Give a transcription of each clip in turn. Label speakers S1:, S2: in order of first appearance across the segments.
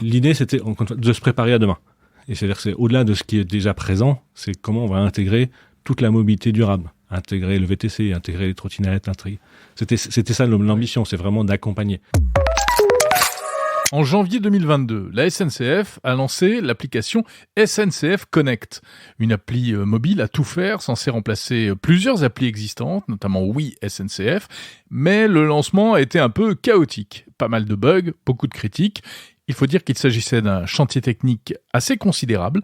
S1: L'idée, c'était encore une fois, de se préparer à demain. Et c'est-à-dire que c'est au-delà de ce qui est déjà présent, c'est comment on va intégrer toute la mobilité durable. Intégrer le VTC, intégrer les trottinettes, C'était ça l'ambition, c'est vraiment d'accompagner.
S2: En janvier 2022, la SNCF a lancé l'application SNCF Connect, une appli mobile à tout faire censée remplacer plusieurs applis existantes, notamment Oui SNCF, mais le lancement a été un peu chaotique. Pas mal de bugs, beaucoup de critiques. Il faut dire qu'il s'agissait d'un chantier technique assez considérable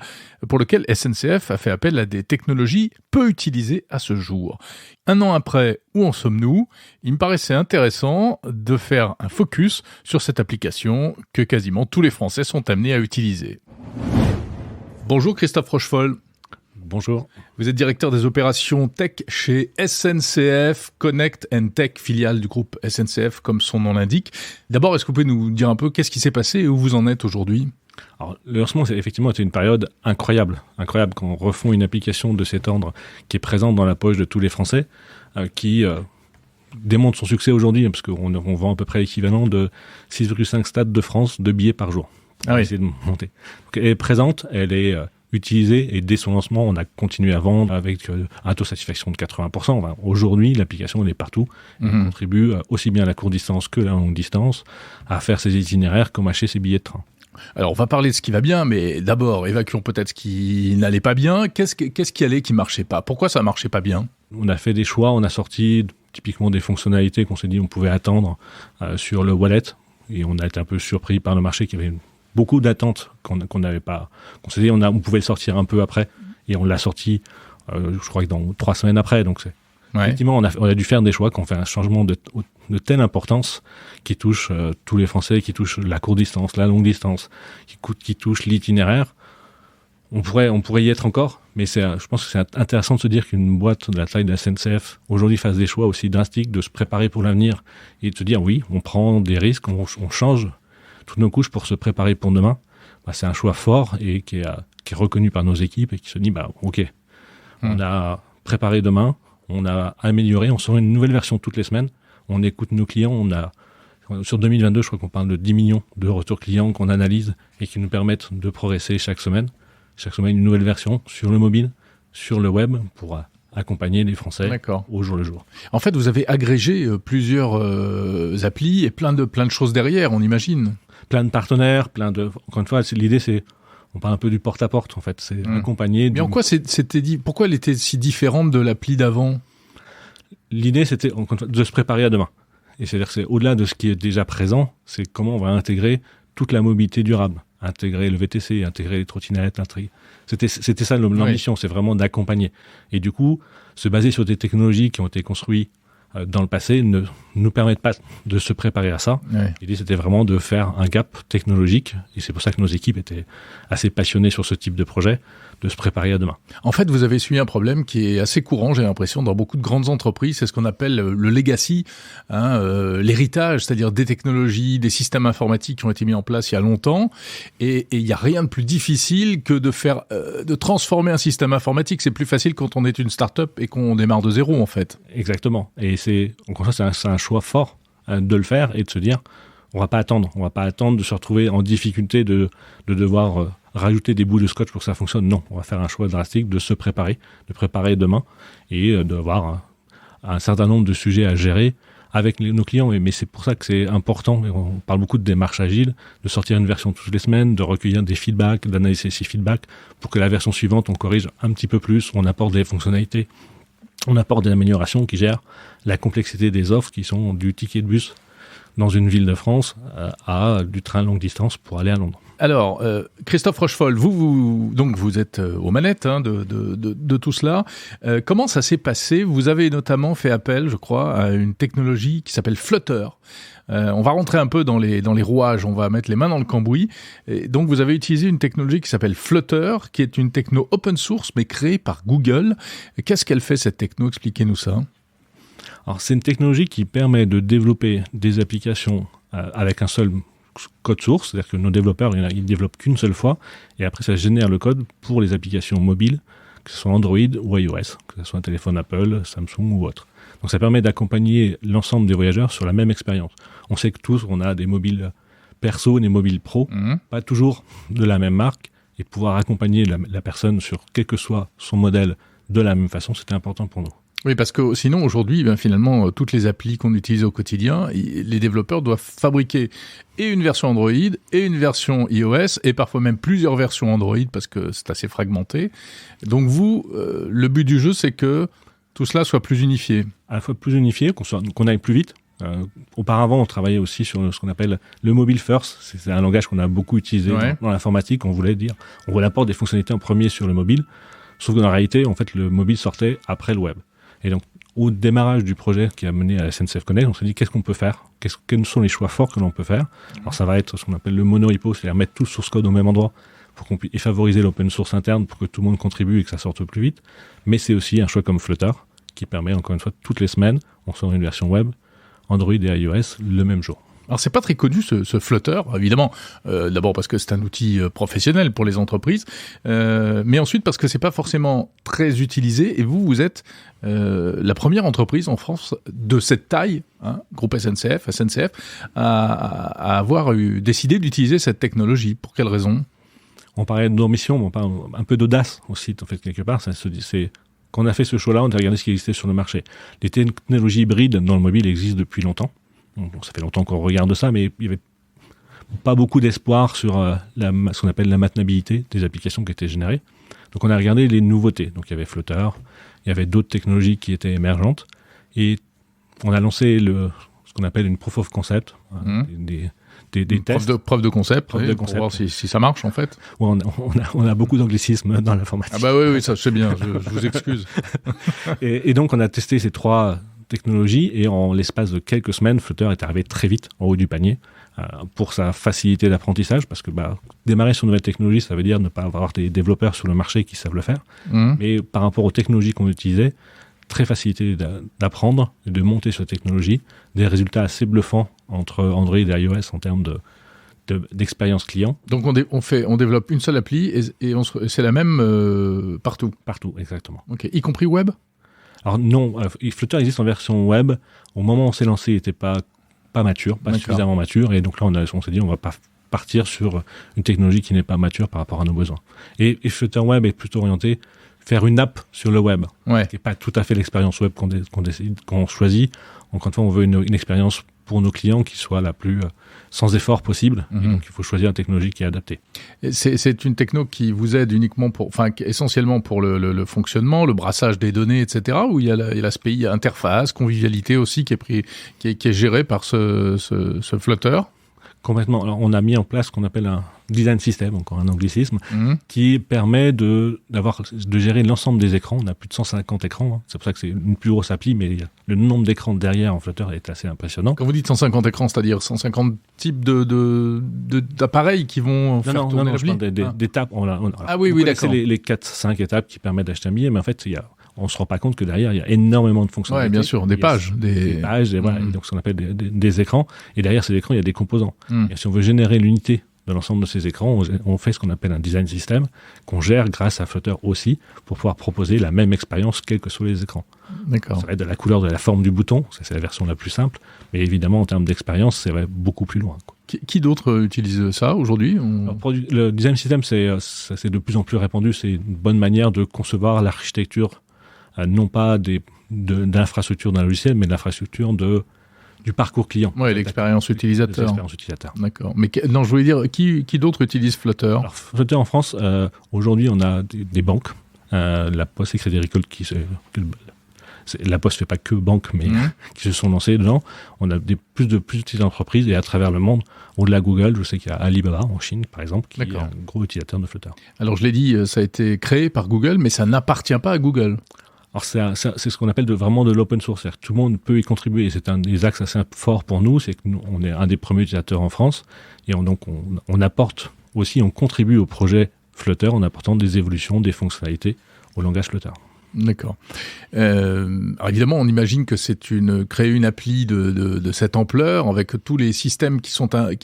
S2: pour lequel SNCF a fait appel à des technologies peu utilisées à ce jour. 1 an après, où en sommes-nous ? Il me paraissait intéressant de faire un focus sur cette application que quasiment tous les Français sont amenés à utiliser. Bonjour Christophe Rochefol.
S1: Bonjour.
S2: Vous êtes directeur des opérations tech chez SNCF Connect and Tech, filiale du groupe SNCF comme son nom l'indique. D'abord, est-ce que vous pouvez nous dire un peu qu'est-ce qui s'est passé et où vous en êtes aujourd'hui ?
S1: Alors, le lancement, c'est effectivement été une période incroyable quand on refond une application de cet ordre qui est présente dans la poche de tous les Français, qui démontre son succès aujourd'hui, parce qu'on vend à peu près l'équivalent de 6,5 stades de France de billets par jour.
S2: Ah oui.
S1: Essayer de monter. Donc, elle est présente, elle est utilisée, et dès son lancement, on a continué à vendre avec un taux de satisfaction de 80%. Enfin, aujourd'hui, l'application, elle est partout. Elle contribue aussi bien à la courte distance que à la longue distance à faire ses itinéraires comme acheter ses billets de train.
S2: Alors, on va parler de ce qui va bien, mais d'abord, évacuons peut-être ce qui n'allait pas bien. Qu'est-ce qui allait, qui marchait pas ? Pourquoi ça marchait pas bien ?
S1: On a fait des choix, on a sorti typiquement des fonctionnalités qu'on s'est dit on pouvait attendre sur le wallet, et on a été un peu surpris par le marché qui avait beaucoup d'attentes qu'on n'avait pas. On s'est dit on pouvait le sortir un peu après, et on l'a sorti, je crois que dans 3 semaines après. Donc effectivement, on a dû faire des choix, qu'on fait un changement de telle importance qui touche tous les Français, qui touche la courte distance, la longue distance, qui touche l'itinéraire. On pourrait y être encore, mais je pense que c'est intéressant de se dire qu'une boîte de la taille de la SNCF aujourd'hui fasse des choix aussi drastiques, de se préparer pour l'avenir et de se dire oui, on prend des risques, on change toutes nos couches pour se préparer pour demain. C'est un choix fort et qui est reconnu par nos équipes et qui se dit ok, on a préparé demain, on a amélioré, on sort une nouvelle version toutes les semaines, on écoute nos clients, sur 2022, je crois qu'on parle de 10 millions de retours clients qu'on analyse et qui nous permettent de progresser chaque semaine. Chaque semaine, une nouvelle version sur le mobile, sur le web, pour accompagner les Français au jour le jour.
S2: En fait, vous avez agrégé plusieurs applis et plein de choses derrière, on imagine.
S1: Plein de partenaires, encore une fois, l'idée c'est, on parle un peu du porte-à-porte en fait, c'est accompagner.
S2: Mais en quoi pourquoi elle était si différente de l'appli d'avant ?
S1: L'idée c'était encore une fois, de se préparer à demain. Et c'est-à-dire que c'est au-delà de ce qui est déjà présent, c'est comment on va intégrer toute la mobilité durable. Intégrer le VTC, intégrer les trottinettes, C'était ça l'ambition, c'est vraiment d'accompagner. Et du coup, se baser sur des technologies qui ont été construites dans le passé ne nous permettent pas de se préparer à ça. Ouais. L'idée, c'était vraiment de faire un gap technologique, et c'est pour ça que nos équipes étaient assez passionnées sur ce type de projet, de se préparer à demain.
S2: En fait, vous avez suivi un problème qui est assez courant, j'ai l'impression, dans beaucoup de grandes entreprises. C'est ce qu'on appelle le legacy, l'héritage, c'est-à-dire des technologies, des systèmes informatiques qui ont été mis en place il y a longtemps. Et il n'y a rien de plus difficile que de transformer un système informatique. C'est plus facile quand on est une start-up et qu'on démarre de zéro, en fait.
S1: Exactement. Et c'est un choix fort de le faire et de se dire, on va pas attendre de se retrouver en difficulté de devoir rajouter des bouts de scotch pour que ça fonctionne. Non, on va faire un choix drastique de se préparer, de préparer demain et d'avoir un certain nombre de sujets à gérer avec nos clients. Mais c'est pour ça que c'est important, et on parle beaucoup de démarche agile, de sortir une version toutes les semaines, de recueillir des feedbacks, d'analyser ces feedbacks pour que la version suivante, on corrige un petit peu plus, on apporte des fonctionnalités, on apporte des améliorations qui gèrent la complexité des offres qui sont du ticket de bus dans une ville de France à du train longue distance pour aller à Londres.
S2: Alors, Christophe Rochefol, vous êtes aux manettes de tout cela. Comment ça s'est passé ? Vous avez notamment fait appel, je crois, à une technologie qui s'appelle Flutter. On va rentrer un peu dans les rouages, on va mettre les mains dans le cambouis. Et donc, vous avez utilisé une technologie qui s'appelle Flutter, qui est une techno open source, mais créée par Google. Qu'est-ce qu'elle fait, cette techno ? Expliquez-nous ça.
S1: Alors, c'est une technologie qui permet de développer des applications avec un seul code source, c'est-à-dire que nos développeurs, ils développent qu'une seule fois, et après ça génère le code pour les applications mobiles, que ce soit Android ou iOS, que ce soit un téléphone Apple, Samsung ou autre. Donc ça permet d'accompagner l'ensemble des voyageurs sur la même expérience. On sait que tous, on a des mobiles perso ni mobile pro, pas toujours de la même marque, et pouvoir accompagner la personne sur quel que soit son modèle de la même façon, c'était important pour nous.
S2: Oui, parce que sinon, aujourd'hui, finalement, toutes les applis qu'on utilise au quotidien, les développeurs doivent fabriquer et une version Android et une version iOS, et parfois même plusieurs versions Android, parce que c'est assez fragmenté. Donc vous, le but du jeu, c'est que tout cela soit plus unifié.
S1: À la fois plus unifié, qu'on aille plus vite. Auparavant, on travaillait aussi sur ce qu'on appelle le mobile first. C'est un langage qu'on a beaucoup utilisé dans l'informatique. On voulait apporter des fonctionnalités en premier sur le mobile. Sauf que dans la réalité, en fait, le mobile sortait après le web. Et donc, au démarrage du projet qui a mené à la SNCF Connect, on s'est dit qu'est-ce qu'on peut faire, quels sont les choix forts que l'on peut faire. Alors ça va être ce qu'on appelle le monorepo, c'est-à-dire mettre tout le source code au même endroit pour qu'on puisse favoriser l'open source interne pour que tout le monde contribue et que ça sorte plus vite. Mais c'est aussi un choix comme Flutter qui permet, encore une fois, toutes les semaines, on sort une version web, Android et iOS le même jour.
S2: Alors c'est pas très connu ce Flutter, évidemment. D'abord parce que c'est un outil professionnel pour les entreprises, mais ensuite parce que c'est pas forcément très utilisé. Et vous êtes la première entreprise en France de cette taille, groupe SNCF, à avoir décidé d'utiliser cette technologie. Pour quelle raison ?
S1: On parlait d'ambition, on parle un peu d'audace aussi, en fait, quelque part. Quand on a fait ce choix-là, on a regardé ce qui existait sur le marché. Les technologies hybrides dans le mobile existent depuis longtemps. Bon, ça fait longtemps qu'on regarde ça, mais il n'y avait pas beaucoup d'espoir sur ce qu'on appelle la maintenabilité des applications qui étaient générées. Donc on a regardé les nouveautés. Donc il y avait Flutter, il y avait d'autres technologies qui étaient émergentes, et on a lancé ce qu'on appelle une proof of concept, des tests.
S2: Preuve de concept, pour voir si ça marche en fait.
S1: Ouais, on a beaucoup d'anglicisme dans l'informatique.
S2: Ah bah oui, ça je sais bien, je vous excuse.
S1: et donc on a testé ces 3 technologies, et en l'espace de quelques semaines, Flutter est arrivé très vite en haut du panier pour sa facilité d'apprentissage, parce que démarrer sur une nouvelle technologie, ça veut dire ne pas avoir des développeurs sur le marché qui savent le faire. Mais par rapport aux technologies qu'on utilisait, très facilité d'apprendre et de monter sur la technologie, des résultats assez bluffants entre Android et iOS en termes d'expérience client.
S2: Donc on développe une seule appli et c'est la même partout.
S1: Partout, exactement.
S2: Ok, y compris web ?
S1: Alors non, Flutter existe en version web. Au moment où on s'est lancé, il n'était pas mature, pas suffisamment mature. Et donc là, on s'est dit, on ne va pas partir sur une technologie qui n'est pas mature par rapport à nos besoins. Et Flutter Web est plutôt orienté faire une app sur le web, ce qui n'est pas tout à fait l'expérience web qu'on choisit. Encore une fois, on veut une expérience pour nos clients qui soit la plus sans effort possible. Et donc, il faut choisir une technologie qui est adaptée.
S2: C'est une techno qui vous aide uniquement essentiellement pour le fonctionnement, le brassage des données, etc. Ou il y a l'aspect interface, convivialité aussi qui est géré par ce Flutter?
S1: Complètement. Alors, on a mis en place ce qu'on appelle un design system, encore un anglicisme, qui permet de gérer l'ensemble des écrans. On a plus de 150 écrans. C'est pour ça que c'est une plus grosse appli, mais le nombre d'écrans derrière en Flutter est assez impressionnant.
S2: Quand vous dites 150 écrans, c'est-à-dire 150 types d'appareils qui vont faire tourner l'appli?
S1: Non, d'étapes.
S2: Oui, d'accord.
S1: C'est les 4-5 étapes qui permettent d'acheter un billet, mais en fait, on se rend pas compte que derrière, il y a énormément de fonctionnalités.
S2: Oui, bien sûr, des pages.
S1: Des pages, et donc ce qu'on appelle des écrans. Et derrière ces écrans, il y a des composants. Et si on veut générer l'unité de l'ensemble de ces écrans, on fait ce qu'on appelle un design system, qu'on gère grâce à Flutter aussi, pour pouvoir proposer la même expérience, quels que soient les écrans.
S2: D'accord.
S1: Ça va être de la couleur, de la forme du bouton, ça, c'est la version la plus simple, mais évidemment, en termes d'expérience, ça va beaucoup plus loin.
S2: Qui d'autre utilise ça aujourd'hui?
S1: Le design system, c'est de plus en plus répandu, c'est une bonne manière de concevoir l'architecture, non pas d'infrastructure d'un logiciel, mais de l'infrastructure du parcours client.
S2: Oui, l'expérience utilisateur. D'accord. Mais je voulais dire, qui d'autre utilise Flutter?
S1: Alors, Flutter en France, aujourd'hui, on a des banques. La Poste et Crédit Agricole la Poste fait pas que banque, mais qui se sont lancés dedans. On a plus de petites entreprises, et à travers le monde, au-delà de Google, je sais qu'il y a Alibaba en Chine, par exemple, qui est un gros utilisateur de Flutter.
S2: Alors, je l'ai dit, ça a été créé par Google, mais ça n'appartient pas à Google.
S1: Alors c'est ce qu'on appelle vraiment de l'open source, c'est-à-dire que tout le monde peut y contribuer, et c'est un des axes assez forts pour nous, c'est que nous, on est un des premiers utilisateurs en France, et on apporte aussi, on contribue au projet Flutter en apportant des évolutions, des fonctionnalités au langage Flutter.
S2: D'accord. Alors évidemment, on imagine que créer une appli de cette ampleur, avec tous les systèmes qui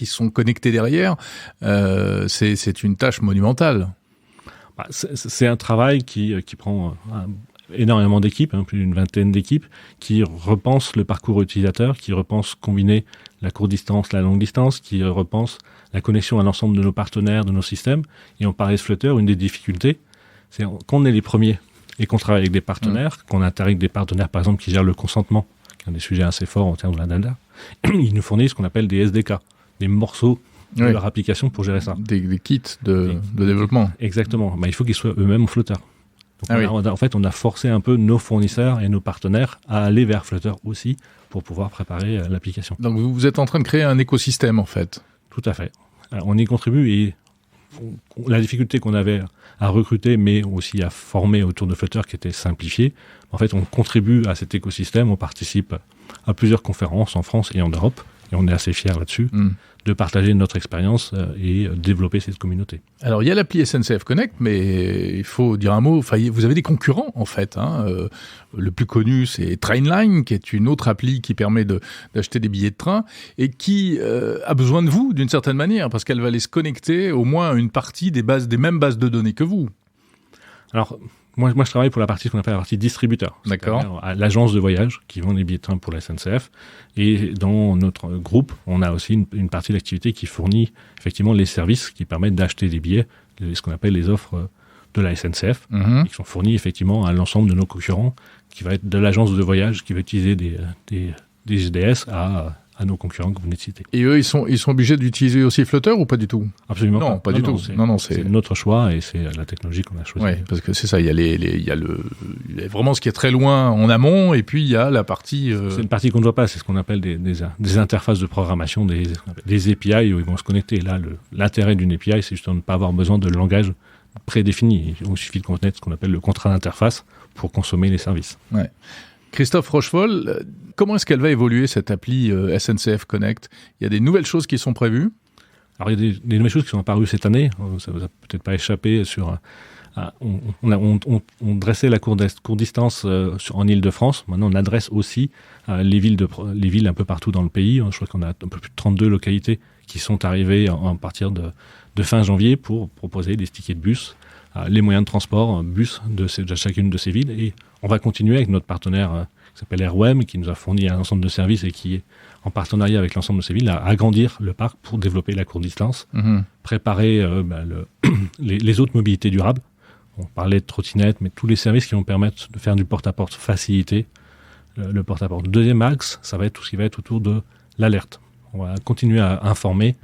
S2: sont connectés derrière, c'est une tâche monumentale.
S1: C'est un travail qui prend énormément d'équipes, plus d'une vingtaine d'équipes, qui repensent le parcours utilisateur, qui repensent combiner la courte distance, la longue distance, qui repense la connexion à l'ensemble de nos partenaires, de nos systèmes. Et on parlait de Flutter, une des difficultés, c'est qu'on est les premiers et qu'on travaille avec des partenaires, qu'on intègre des partenaires, par exemple, qui gèrent le consentement, qui est un des sujets assez forts en termes de la data. Ils nous fournissent ce qu'on appelle des SDK, des morceaux de leur application pour gérer ça.
S2: Des kits de développement.
S1: Exactement. Il faut qu'ils soient eux-mêmes au Flutter. Donc on a forcé un peu nos fournisseurs et nos partenaires à aller vers Flutter aussi pour pouvoir préparer l'application.
S2: Donc vous êtes en train de créer un écosystème en fait.
S1: Tout à fait. Alors, on y contribue et la difficulté qu'on avait à recruter mais aussi à former autour de Flutter qui était simplifiée, en fait on contribue à cet écosystème, on participe à plusieurs conférences en France et en Europe et on est assez fiers là-dessus de partager notre expérience et développer cette communauté.
S2: Alors, il y a l'appli SNCF Connect, mais il faut dire un mot. Enfin, vous avez des concurrents, en fait. Le plus connu, c'est Trainline, qui est une autre appli qui permet d'acheter des billets de train et qui a besoin de vous, d'une certaine manière, parce qu'elle va aller se connecter au moins à une partie des mêmes bases de données que vous.
S1: Alors, moi, je travaille pour la partie qu'on appelle la partie distributeur.
S2: D'accord.
S1: À l'agence de voyage qui vend les billets de train pour la SNCF. Et dans notre groupe, on a aussi une partie de l'activité qui fournit effectivement les services qui permettent d'acheter des billets, ce qu'on appelle les offres de la SNCF, qui sont fournis effectivement à l'ensemble de nos concurrents, qui va être de l'agence de voyage qui va utiliser des GDS à nos concurrents que vous venez de citer.
S2: Et eux, ils sont obligés d'utiliser aussi Flutter ou pas du tout?
S1: Absolument
S2: non, pas du tout.
S1: C'est notre choix et c'est la technologie qu'on a choisie.
S2: Oui, parce que c'est ça, il y a vraiment ce qui est très loin en amont et puis il y a la partie...
S1: C'est une partie qu'on ne voit pas, c'est ce qu'on appelle des interfaces de programmation, des API où ils vont se connecter. Là, l'intérêt d'une API, c'est justement de ne pas avoir besoin de langage prédéfini. Il suffit de connaître ce qu'on appelle le contrat d'interface pour consommer les services.
S2: Ouais. Christophe Rochefol, comment est-ce qu'elle va évoluer cette appli SNCF Connect? Il y a des nouvelles choses qui sont prévues?
S1: Alors il y a des nouvelles choses qui sont apparues cette année, ça vous a peut-être pas échappé on dressait la courte distance en Île-de-France, maintenant on adresse aussi les villes un peu partout dans le pays, je crois qu'on a un peu plus de 32 localités qui sont arrivées à partir de fin janvier pour proposer des tickets de bus, les moyens de transport, bus de chacune de ces villes. Et on va continuer avec notre partenaire qui s'appelle Airwem, qui nous a fourni un ensemble de services et qui est en partenariat avec l'ensemble de ces villes à agrandir le parc pour développer la courte distance, préparer les autres mobilités durables. On parlait de trottinettes, mais tous les services qui vont permettre de faire du porte-à-porte facilité. Le porte-à-porte. Deuxième axe, ça va être tout ce qui va être autour de l'alerte. On va continuer à informer,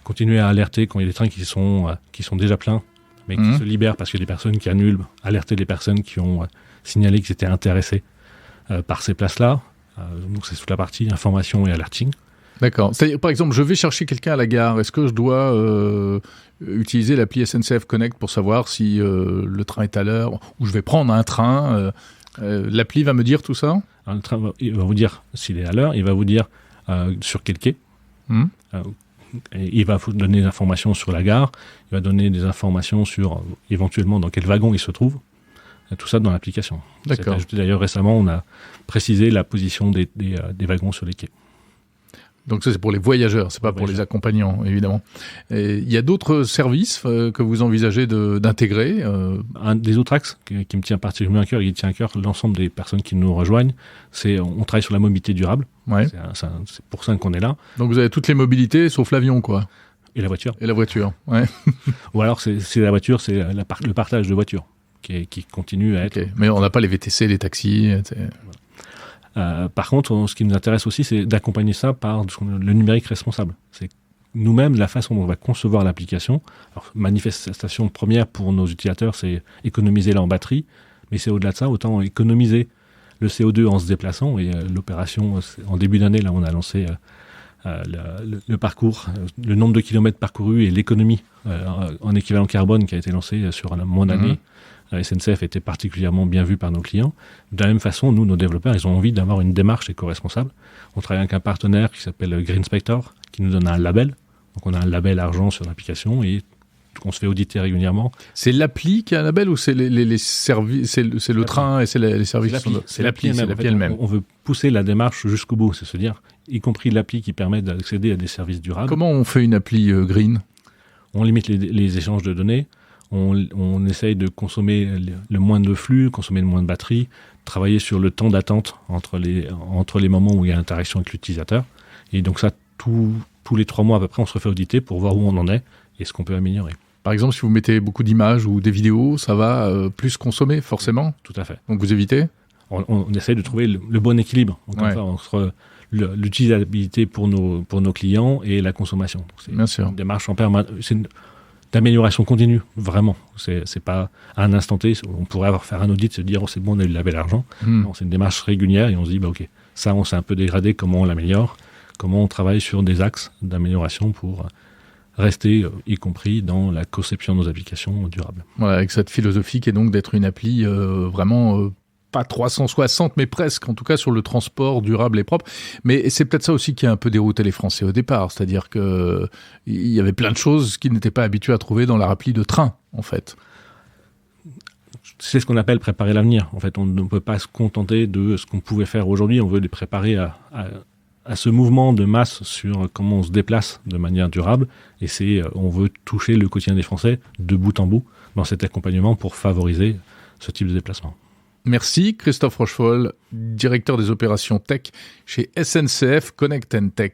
S1: continuer à alerter quand il y a des trains qui sont déjà pleins, mais qui se libèrent parce qu'il y a des personnes qui annulent, alerter les personnes qui ont signalé qu'ils étaient intéressés par ces places-là. Donc c'est toute la partie information et alerting.
S2: D'accord. C'est-à-dire, par exemple, je vais chercher quelqu'un à la gare. Est-ce que je dois utiliser l'appli SNCF Connect pour savoir si le train est à l'heure ou je vais prendre un train l'appli va me dire tout ça?
S1: Le train il va vous dire s'il est à l'heure, il va vous dire sur quel quai. Il va vous donner des informations sur la gare, il va donner des informations sur éventuellement dans quel wagon il se trouve. Tout ça dans l'application.
S2: D'accord.
S1: D'ailleurs, récemment, on a précisé la position des wagons sur les quais.
S2: Donc ça, c'est pour les voyageurs, c'est pas pour les accompagnants, évidemment. Il y a d'autres services que vous envisagez d'intégrer
S1: Un des autres axes qui me tient particulièrement à cœur et qui tient à cœur l'ensemble des personnes qui nous rejoignent, c'est on travaille sur la mobilité durable. Ouais. C'est pour ça qu'on est là.
S2: Donc vous avez toutes les mobilités, sauf l'avion, quoi.
S1: Et la voiture.
S2: Et la voiture, ouais.
S1: Ou alors, c'est la voiture, c'est le partage de voitures qui continue à être...
S2: Okay. Mais on n'a pas les VTC, les taxis, etc.
S1: Par contre, ce qui nous intéresse aussi, c'est d'accompagner ça par le numérique responsable. C'est nous-mêmes, la façon dont on va concevoir l'application. Alors, manifestation première pour nos utilisateurs, c'est économiser leur batterie, mais c'est au-delà de ça, autant économiser le CO2 en se déplaçant. Et l'opération, en début d'année, là, on a lancé le parcours, le nombre de kilomètres parcourus et l'économie en équivalent carbone qui a été lancé sur la mois d'année. La SNCF était particulièrement bien vue par nos clients. De la même façon, nous, nos développeurs, ils ont envie d'avoir une démarche éco-responsable. On travaille avec un partenaire qui s'appelle Greenspector, qui nous donne un label. Donc on a un label argent sur l'application et on se fait auditer régulièrement. C'est
S2: l'appli qui a un label ou c'est les services, c'est le train et c'est les services?
S1: C'est l'appli elle-même. On veut pousser la démarche jusqu'au bout, c'est se dire, y compris l'appli qui permet d'accéder à des services durables.
S2: Comment on fait une appli green?
S1: On limite les échanges de données. On essaye de consommer le moins de flux, consommer le moins de batterie, travailler sur le temps d'attente entre les moments où il y a interaction avec l'utilisateur. Et donc ça, tous les 3 mois à peu près, on se refait auditer pour voir où on en est et ce qu'on peut améliorer.
S2: Par exemple, si vous mettez beaucoup d'images ou des vidéos, ça va plus consommer, forcément.
S1: Tout à fait.
S2: Donc vous évitez ?
S1: On essaye de trouver le bon équilibre entre l'utilisabilité pour nos clients et la consommation. Donc c'est
S2: Bien sûr.
S1: Une démarche en permanence, c'est d'amélioration continue, vraiment. C'est pas à un instant T, on pourrait faire un audit, se dire c'est bon, on a eu lavé l'argent. Non, c'est une démarche régulière et on se dit ok, ça on s'est un peu dégradé, comment on l'améliore, comment on travaille sur des axes d'amélioration pour rester, y compris dans la conception de nos applications durables.
S2: Voilà, avec cette philosophie qui est donc d'être une appli vraiment pas 360, mais presque, en tout cas sur le transport durable et propre. Mais c'est peut-être ça aussi qui a un peu dérouté les Français au départ, c'est-à-dire que il y avait plein de choses qu'ils n'étaient pas habitués à trouver dans leur appli de train, en fait.
S1: C'est ce qu'on appelle préparer l'avenir. En fait, on ne peut pas se contenter de ce qu'on pouvait faire aujourd'hui, on veut les préparer à ce mouvement de masse sur comment on se déplace de manière durable, et on veut toucher le quotidien des Français de bout en bout dans cet accompagnement pour favoriser ce type de déplacement.
S2: Merci Christophe Rochefol, directeur des opérations tech chez SNCF Connect & Tech.